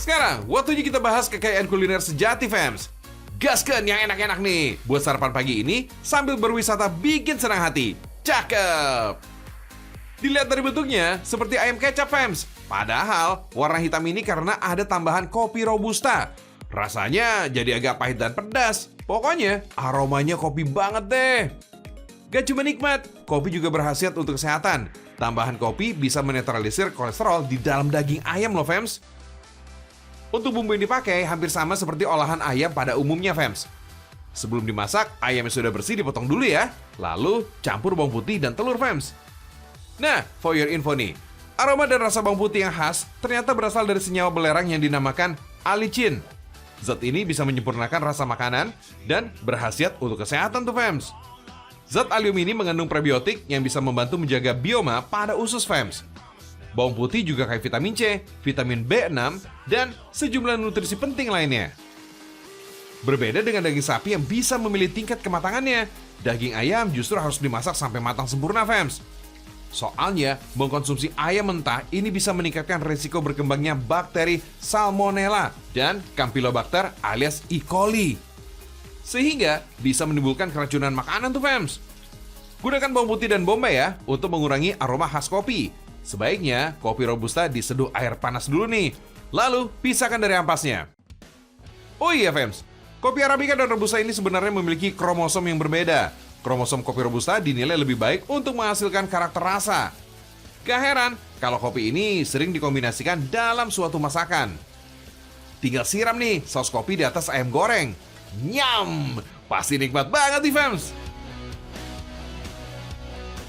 Sekarang, waktunya kita bahas kekayaan kuliner sejati, fams. Gaskeun yang enak-enak nih buat sarapan pagi ini sambil berwisata bikin senang hati. Cakep! Dilihat dari bentuknya, seperti ayam kecap, fams. Padahal, warna hitam ini karena ada tambahan kopi robusta. Rasanya jadi agak pahit dan pedas. Pokoknya, aromanya kopi banget deh. Gak cuma nikmat, kopi juga berkhasiat untuk kesehatan. Tambahan kopi bisa menetralisir kolesterol di dalam daging ayam loh, fams. Untuk bumbu yang dipakai hampir sama seperti olahan ayam pada umumnya, fams. Sebelum dimasak, ayam yang sudah bersih dipotong dulu ya. Lalu, campur bawang putih dan telur, fams. Nah, for your info nih, aroma dan rasa bawang putih yang khas ternyata berasal dari senyawa belerang yang dinamakan allicin. Zat ini bisa menyempurnakan rasa makanan dan berkhasiat untuk kesehatan tuh, fams. Zat alium ini mengandung prebiotik yang bisa membantu menjaga bioma pada usus, fams. Bawang putih juga kaya vitamin C, vitamin B6, dan sejumlah nutrisi penting lainnya. Berbeda dengan daging sapi yang bisa memilih tingkat kematangannya, daging ayam justru harus dimasak sampai matang sempurna, fams. Soalnya, mengkonsumsi ayam mentah ini bisa meningkatkan risiko berkembangnya bakteri Salmonella dan Campylobacter alias E. coli. Sehingga bisa menimbulkan keracunan makanan tuh, fams. Gunakan bawang putih dan bombay ya untuk mengurangi aroma khas kopi. Sebaiknya kopi robusta diseduh air panas dulu nih. Lalu pisahkan dari ampasnya. Oh iya, fams, kopi arabica dan robusta ini sebenarnya memiliki kromosom yang berbeda. Kromosom kopi robusta dinilai lebih baik untuk menghasilkan karakter rasa. Gak heran kalau kopi ini sering dikombinasikan dalam suatu masakan. Tinggal siram nih saus kopi di atas ayam goreng. Nyam, pasti nikmat banget nih, fams.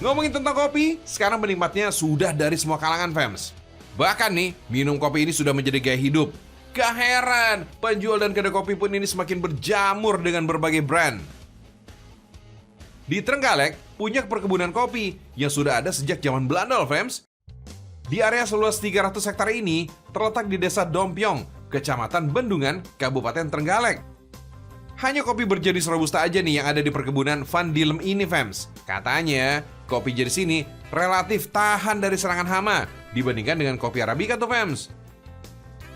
Ngomongin tentang kopi, sekarang penikmatnya sudah dari semua kalangan, fams. Bahkan nih, minum kopi ini sudah menjadi gaya hidup. Gak heran, penjual dan kedai kopi pun ini semakin berjamur dengan berbagai brand. Di Trenggalek, punya perkebunan kopi yang sudah ada sejak zaman Belanda loh, fams. Di area seluas 300 hektar ini, terletak di desa Dompyong, Kecamatan Bendungan, Kabupaten Trenggalek. Hanya kopi berjenis robusta aja nih yang ada di perkebunan Van Dilem ini, fams. Katanya, kopi jenis ini relatif tahan dari serangan hama dibandingkan dengan kopi arabica tuh, fams.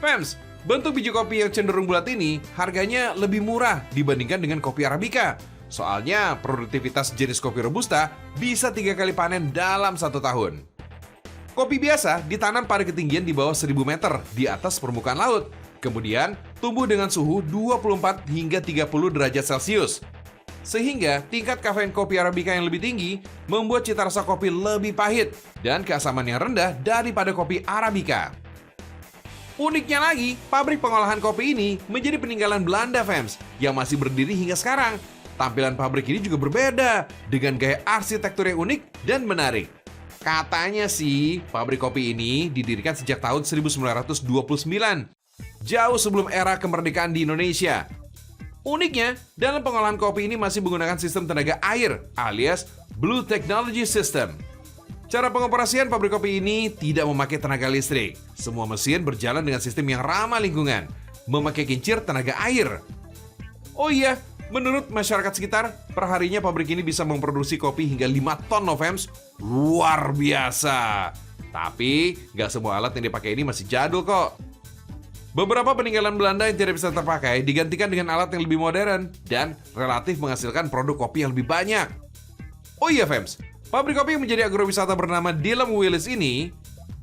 Fams, bentuk biji kopi yang cenderung bulat ini harganya lebih murah dibandingkan dengan kopi arabica. Soalnya produktivitas jenis kopi robusta bisa 3 kali panen dalam 1 tahun. Kopi biasa ditanam pada ketinggian di bawah 1000 meter di atas permukaan laut. Kemudian tumbuh dengan suhu 24 hingga 30 derajat Celcius. Sehingga tingkat kafein kopi arabica yang lebih tinggi membuat cita rasa kopi lebih pahit dan keasaman yang rendah daripada kopi arabica. Uniknya lagi, pabrik pengolahan kopi ini menjadi peninggalan Belanda, fams, yang masih berdiri hingga sekarang. Tampilan pabrik ini juga berbeda dengan gaya arsitektur yang unik dan menarik. Katanya sih, pabrik kopi ini didirikan sejak tahun 1929. Jauh sebelum era kemerdekaan di Indonesia. Uniknya, dalam pengolahan kopi ini masih menggunakan sistem tenaga air alias Blue Technology System. Cara pengoperasian pabrik kopi ini tidak memakai tenaga listrik. Semua mesin berjalan dengan sistem yang ramah lingkungan, memakai kincir tenaga air. Oh iya, menurut masyarakat sekitar, perharinya pabrik ini bisa memproduksi kopi hingga 5 ton loh, fams. Luar biasa. Tapi, nggak semua alat yang dipakai ini masih jadul kok. Beberapa peninggalan Belanda yang tidak bisa terpakai digantikan dengan alat yang lebih modern dan relatif menghasilkan produk kopi yang lebih banyak. Oh iya, fams, pabrik kopi yang menjadi agrowisata bernama Dilem Willis ini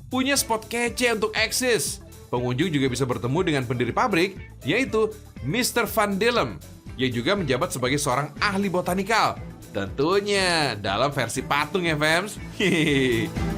punya spot kece untuk eksis. Pengunjung juga bisa bertemu dengan pendiri pabrik, yaitu Mr. Van Dilem, yang juga menjabat sebagai seorang ahli botanikal. Tentunya dalam versi patung ya, fams. Hihihi.